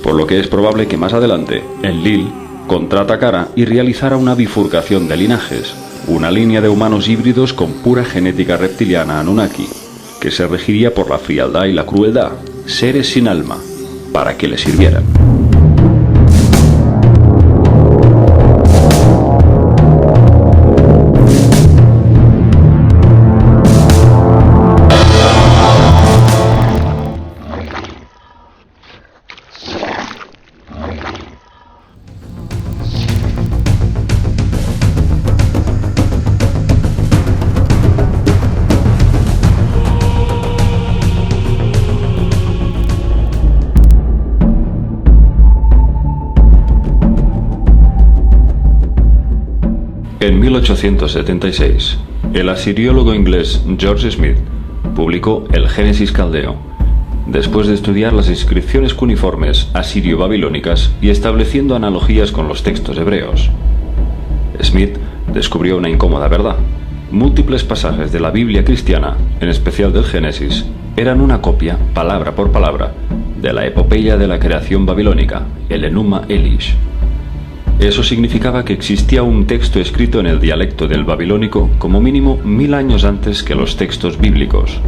por lo que es probable que más adelante Enlil contraatacara y realizara una bifurcación de linajes, una línea de humanos híbridos con pura genética reptiliana Anunnaki, que se regiría por la frialdad y la crueldad, seres sin alma, para que le sirvieran. En 1876, el asiriólogo inglés George Smith publicó el Génesis caldeo, después de estudiar las inscripciones cuneiformes asirio-babilónicas y estableciendo analogías con los textos hebreos. Smith descubrió una incómoda verdad. Múltiples pasajes de la Biblia cristiana, en especial del Génesis, eran una copia, palabra por palabra, de la epopeya de la creación babilónica, el Enuma Elish. Eso significaba que existía un texto escrito en el dialecto del babilónico como mínimo 1000 años antes que los textos bíblicos.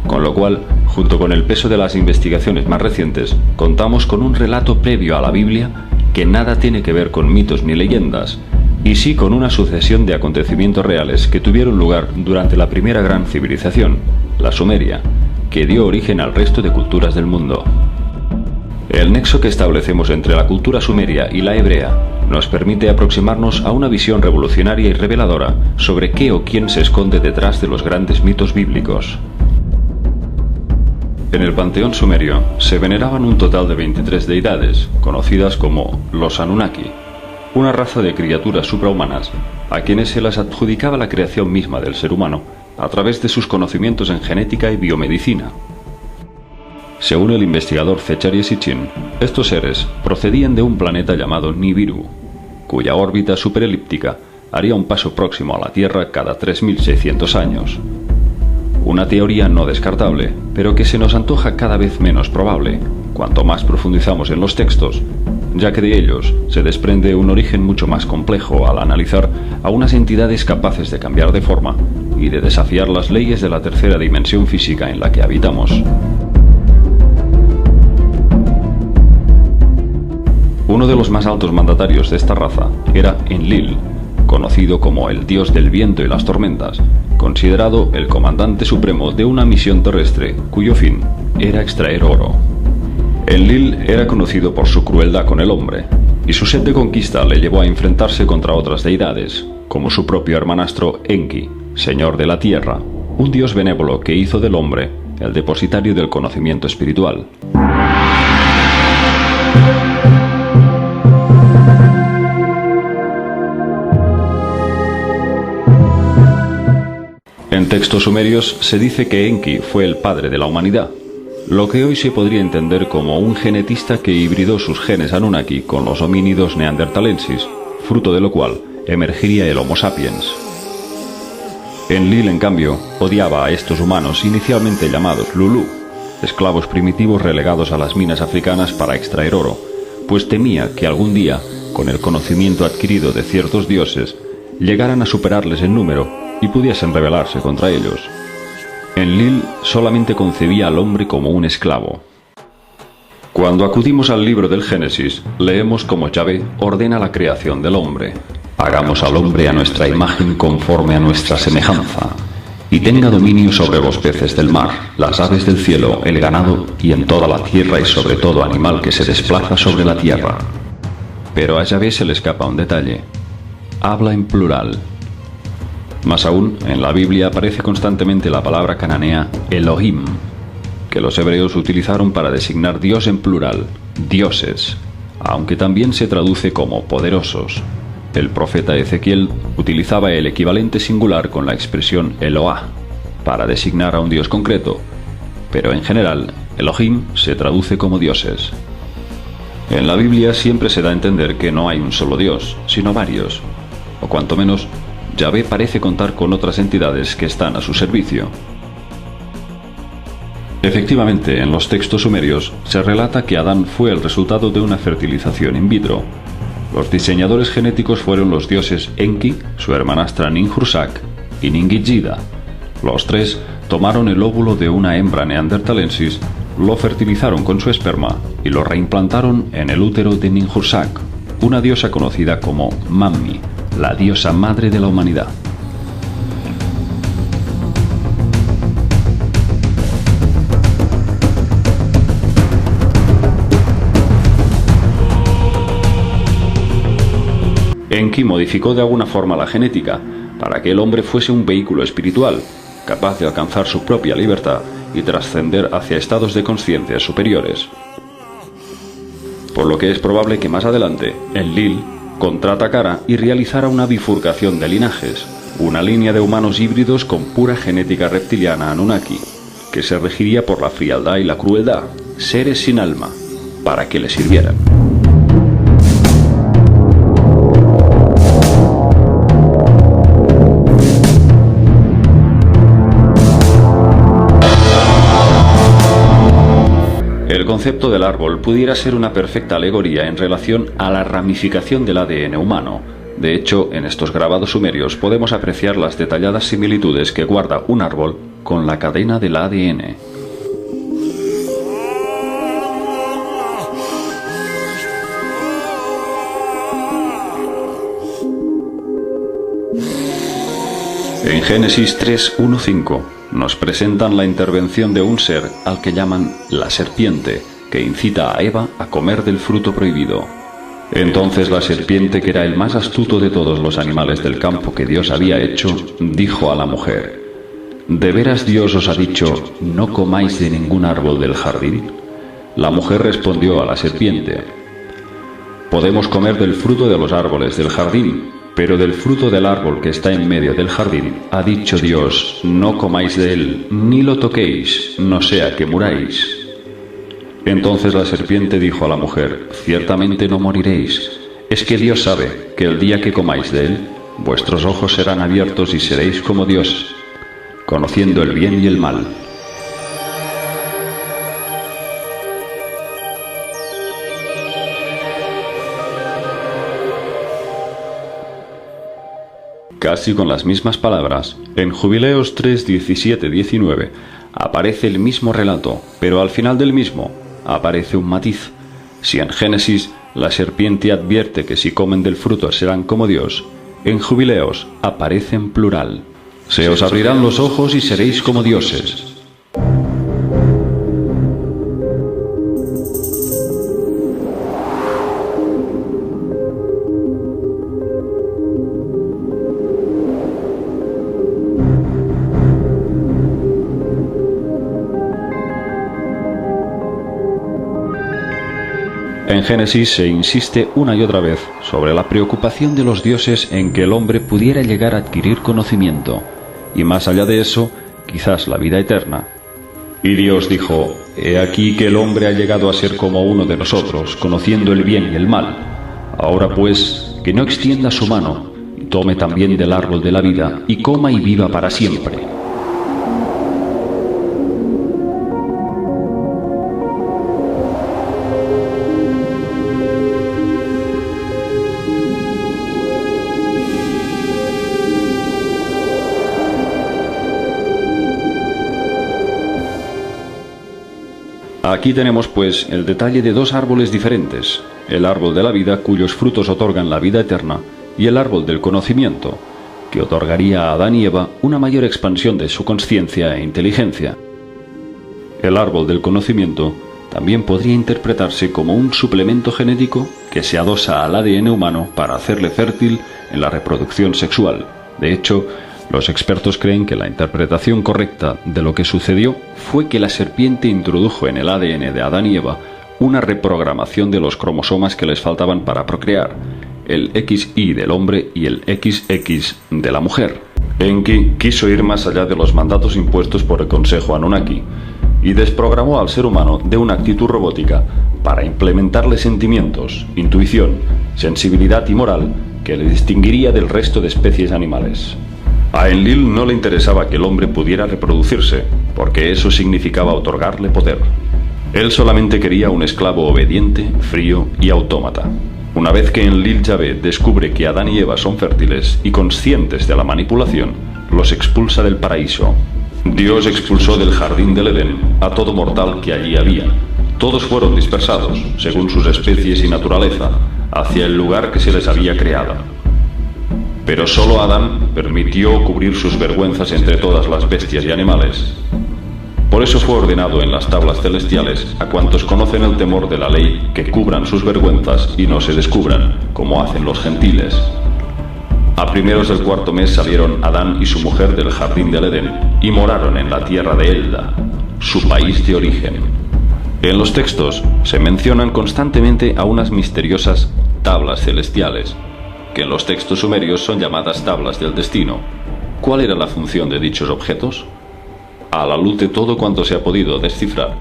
Con lo cual, junto con el peso de las investigaciones más recientes, contamos con un relato previo a la Biblia que nada tiene que ver con mitos ni leyendas, y sí con una sucesión de acontecimientos reales que tuvieron lugar durante la primera gran civilización, la Sumeria, que dio origen al resto de culturas del mundo. El nexo que establecemos entre la cultura sumeria y la hebrea nos permite aproximarnos a una visión revolucionaria y reveladora sobre qué o quién se esconde detrás de los grandes mitos bíblicos. En el panteón sumerio se veneraban un total de 23 deidades, conocidas como los Anunnaki, una raza de criaturas suprahumanas a quienes se les adjudicaba la creación misma del ser humano a través de sus conocimientos en genética y biomedicina. Según el investigador Zecharia Sitchin, estos seres procedían de un planeta llamado Nibiru, cuya órbita superelíptica haría un paso próximo a la Tierra cada 3600 años. Una teoría no descartable, pero que se nos antoja cada vez menos probable, cuanto más profundizamos en los textos, ya que de ellos se desprende un origen mucho más complejo al analizar a unas entidades capaces de cambiar de forma y de desafiar las leyes de la tercera dimensión física en la que habitamos. Uno de los más altos mandatarios de esta raza era Enlil, conocido como el dios del viento y las tormentas, considerado el comandante supremo de una misión terrestre cuyo fin era extraer oro. Enlil era conocido por su crueldad con el hombre, y su sed de conquista le llevó a enfrentarse contra otras deidades, como su propio hermanastro Enki, señor de la tierra, un dios benévolo que hizo del hombre el depositario del conocimiento espiritual. En textos sumerios se dice que Enki fue el padre de la humanidad, lo que hoy se podría entender como un genetista que hibridó sus genes Anunnaki con los homínidos neandertalensis, fruto de lo cual emergiría el Homo sapiens. Enlil, en cambio, odiaba a estos humanos inicialmente llamados Lulu, esclavos primitivos relegados a las minas africanas para extraer oro, pues temía que algún día, con el conocimiento adquirido de ciertos dioses, llegaran a superarles en número y pudiesen rebelarse contra ellos. Enlil solamente concebía al hombre como un esclavo. Cuando acudimos al libro del Génesis, leemos cómo Yahvé ordena la creación del hombre. Hagamos al hombre a nuestra imagen conforme a nuestra semejanza, y tenga dominio sobre los peces del mar, las aves del cielo, el ganado, y en toda la tierra y sobre todo animal que se desplaza sobre la tierra. Pero a Yahvé se le escapa un detalle. Habla en plural. Más aún, en la Biblia aparece constantemente la palabra cananea Elohim, que los hebreos utilizaron para designar Dios en plural, dioses, aunque también se traduce como poderosos. El profeta Ezequiel utilizaba el equivalente singular con la expresión Eloah, para designar a un dios concreto, pero en general, Elohim se traduce como dioses. En la Biblia siempre se da a entender que no hay un solo Dios, sino varios, o cuanto menos, Yahvé parece contar con otras entidades que están a su servicio. Efectivamente, en los textos sumerios se relata que Adán fue el resultado de una fertilización in vitro. Los diseñadores genéticos fueron los dioses Enki, su hermanastra Ninhursag y Ningishida. Los tres tomaron el óvulo de una hembra neandertalensis, lo fertilizaron con su esperma y lo reimplantaron en el útero de Ninhursag, una diosa conocida como Mammi, la diosa madre de la humanidad. Enki modificó de alguna forma la genética para que el hombre fuese un vehículo espiritual, capaz de alcanzar su propia libertad y trascender hacia estados de conciencia superiores. Por lo que es probable que más adelante, Enlil contraatacara y realizara una bifurcación de linajes, una línea de humanos híbridos con pura genética reptiliana Anunnaki, que se regiría por la frialdad y la crueldad, seres sin alma, para que le sirvieran. El concepto del árbol pudiera ser una perfecta alegoría en relación a la ramificación del ADN humano. De hecho, en estos grabados sumerios podemos apreciar las detalladas similitudes que guarda un árbol con la cadena del ADN. En Génesis 3:1-5 nos presentan la intervención de un ser al que llaman la serpiente, que incita a Eva a comer del fruto prohibido. Entonces la serpiente, que era el más astuto de todos los animales del campo que Dios había hecho, dijo a la mujer: ¿De veras Dios os ha dicho, no comáis de ningún árbol del jardín? La mujer respondió a la serpiente: Podemos comer del fruto de los árboles del jardín, pero del fruto del árbol que está en medio del jardín, ha dicho Dios, no comáis de él, ni lo toquéis, no sea que muráis. Entonces la serpiente dijo a la mujer: Ciertamente no moriréis. Es que Dios sabe que el día que comáis de él, vuestros ojos serán abiertos y seréis como Dios, conociendo el bien y el mal. Casi con las mismas palabras, en Jubileos 3:17-19 aparece el mismo relato, pero al final del mismo aparece un matiz. Si en Génesis la serpiente advierte que si comen del fruto serán como Dios, en Jubileos aparece en plural: se os abrirán los ojos y seréis como dioses. En Génesis se insiste una y otra vez sobre la preocupación de los dioses en que el hombre pudiera llegar a adquirir conocimiento, y más allá de eso, quizás la vida eterna. Y Dios dijo: He aquí que el hombre ha llegado a ser como uno de nosotros, conociendo el bien y el mal. Ahora pues, que no extienda su mano, y tome también del árbol de la vida, y coma y viva para siempre. Aquí tenemos pues el detalle de dos árboles diferentes: el árbol de la vida, cuyos frutos otorgan la vida eterna, y el árbol del conocimiento, que otorgaría a Adán y Eva una mayor expansión de su consciencia e inteligencia. El árbol del conocimiento también podría interpretarse como un suplemento genético que se adosa al ADN humano para hacerle fértil en la reproducción sexual. De hecho, los expertos creen que la interpretación correcta de lo que sucedió fue que la serpiente introdujo en el ADN de Adán y Eva una reprogramación de los cromosomas que les faltaban para procrear, el XY del hombre y el XX de la mujer. Enki quiso ir más allá de los mandatos impuestos por el Consejo Anunnaki y desprogramó al ser humano de una actitud robótica para implementarle sentimientos, intuición, sensibilidad y moral que le distinguiría del resto de especies animales. A Enlil no le interesaba que el hombre pudiera reproducirse, porque eso significaba otorgarle poder. Él solamente quería un esclavo obediente, frío y autómata. Una vez que Enlil Yahvé descubre que Adán y Eva son fértiles y conscientes de la manipulación, los expulsa del paraíso. Dios expulsó del jardín del Edén a todo mortal que allí había. Todos fueron dispersados, según sus especies y naturaleza, hacia el lugar que se les había creado. Pero solo Adán permitió cubrir sus vergüenzas entre todas las bestias y animales. Por eso fue ordenado en las tablas celestiales a cuantos conocen el temor de la ley que cubran sus vergüenzas y no se descubran, como hacen los gentiles. A primeros del cuarto mes salieron Adán y su mujer del jardín del Edén y moraron en la tierra de Elda, su país de origen. En los textos se mencionan constantemente a unas misteriosas tablas celestiales, que en los textos sumerios son llamadas tablas del destino. ¿Cuál era la función de dichos objetos? A la luz de todo cuanto se ha podido descifrar,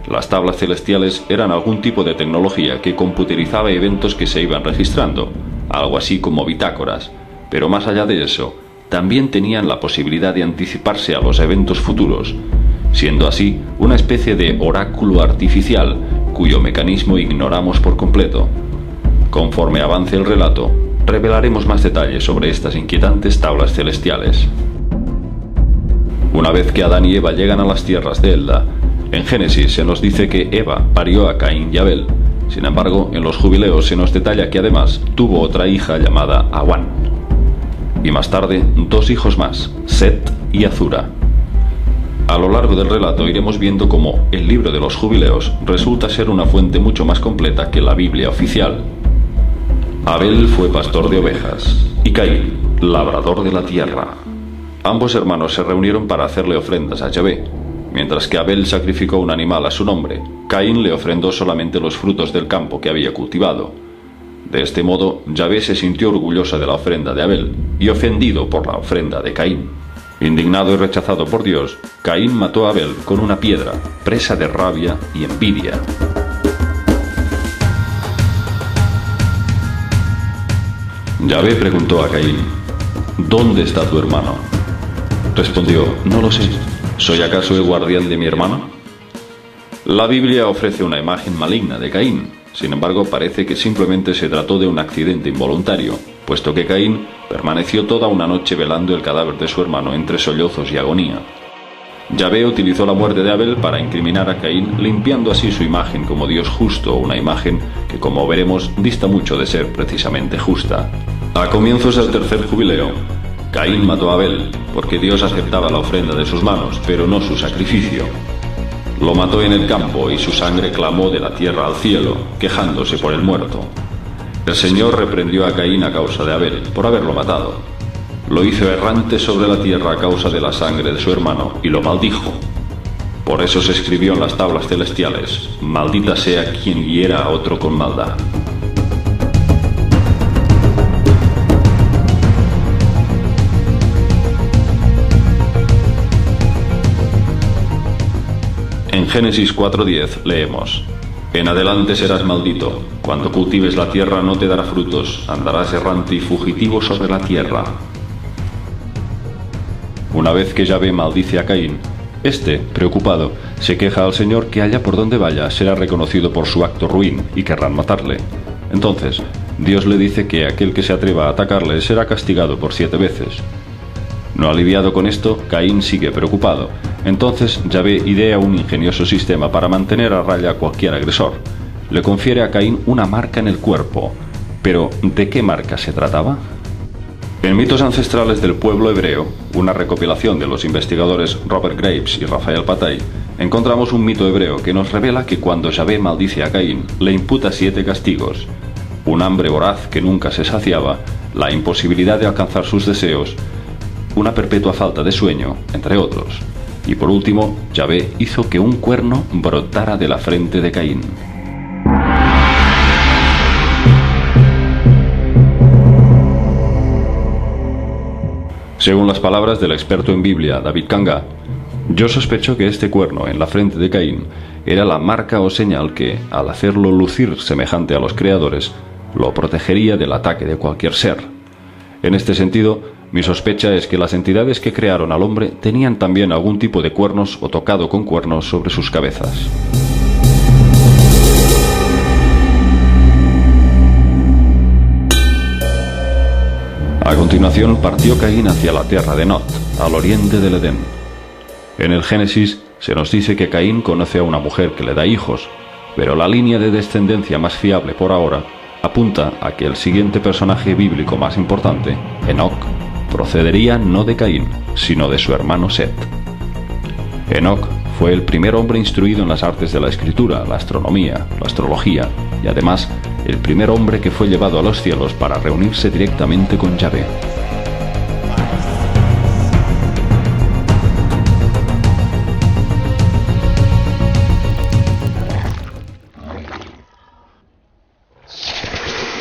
las tablas celestiales eran algún tipo de tecnología que computerizaba eventos que se iban registrando, algo así como bitácoras, pero más allá de eso, también tenían la posibilidad de anticiparse a los eventos futuros, siendo así una especie de oráculo artificial cuyo mecanismo ignoramos por completo. Conforme avance el relato, revelaremos más detalles sobre estas inquietantes tablas celestiales. Una vez que Adán y Eva llegan a las tierras de Elda, en Génesis se nos dice que Eva parió a Caín y Abel. Sin embargo, en los jubileos se nos detalla que además tuvo otra hija llamada Awan. Y más tarde, 2 hijos más, Set y Azura. A lo largo del relato iremos viendo cómo el libro de los jubileos resulta ser una fuente mucho más completa que la Biblia oficial. Abel fue pastor de ovejas y Caín, labrador de la tierra. Ambos hermanos se reunieron para hacerle ofrendas a Yahvé. Mientras que Abel sacrificó un animal a su nombre, Caín le ofrendó solamente los frutos del campo que había cultivado. De este modo, Yahvé se sintió orgullosa de la ofrenda de Abel y ofendido por la ofrenda de Caín. Indignado y rechazado por Dios, Caín mató a Abel con una piedra, presa de rabia y envidia. Yahvé preguntó a Caín: ¿dónde está tu hermano? Respondió: no lo sé. ¿Soy acaso el guardián de mi hermano? La Biblia ofrece una imagen maligna de Caín. Sin embargo, parece que simplemente se trató de un accidente involuntario, puesto que Caín permaneció toda una noche velando el cadáver de su hermano entre sollozos y agonía. Yahvé utilizó la muerte de Abel para incriminar a Caín, limpiando así su imagen como Dios justo, una imagen que, como veremos, dista mucho de ser precisamente justa. A comienzos del tercer jubileo, Caín mató a Abel, porque Dios aceptaba la ofrenda de sus manos, pero no su sacrificio. Lo mató en el campo y su sangre clamó de la tierra al cielo, quejándose por el muerto. El Señor reprendió a Caín a causa de Abel, por haberlo matado. Lo hizo errante sobre la tierra a causa de la sangre de su hermano y lo maldijo. Por eso se escribió en las tablas celestiales: maldita sea quien hiera a otro con maldad. En Génesis 4:10 leemos: en adelante serás maldito, cuando cultives la tierra no te dará frutos, andarás errante y fugitivo sobre la tierra. Una vez que Yahvé maldice a Caín, este, preocupado, se queja al Señor que allá por donde vaya será reconocido por su acto ruin y querrán matarle. Entonces, Dios le dice que aquel que se atreva a atacarle será castigado por 7 veces. No aliviado con esto, Caín sigue preocupado. Entonces Yahvé idea un ingenioso sistema para mantener a raya a cualquier agresor. Le confiere a Caín una marca en el cuerpo. Pero, ¿de qué marca se trataba? En Mitos ancestrales del pueblo hebreo, una recopilación de los investigadores Robert Graves y Rafael Patai, encontramos un mito hebreo que nos revela que cuando Yahvé maldice a Caín, le imputa 7 castigos: un hambre voraz que nunca se saciaba, la imposibilidad de alcanzar sus deseos, una perpetua falta de sueño, entre otros. Y por último, Yahvé hizo que un cuerno brotara de la frente de Caín. Según las palabras del experto en Biblia, David Kanga, yo sospecho que este cuerno en la frente de Caín era la marca o señal que, al hacerlo lucir semejante a los creadores, lo protegería del ataque de cualquier ser. En este sentido, Mi sospecha es que las entidades que crearon al hombre tenían también algún tipo de cuernos o tocado con cuernos sobre sus cabezas. A continuación partió Caín hacia la tierra de Nod, al oriente del Edén. En el Génesis se nos dice que Caín conoce a una mujer que le da hijos, pero la línea de descendencia más fiable por ahora apunta a que el siguiente personaje bíblico más importante, Enoc, procedería no de Caín, sino de su hermano Set. Enoc fue el primer hombre instruido en las artes de la escritura, la astronomía, la astrología y además el primer hombre que fue llevado a los cielos para reunirse directamente con Yahvé.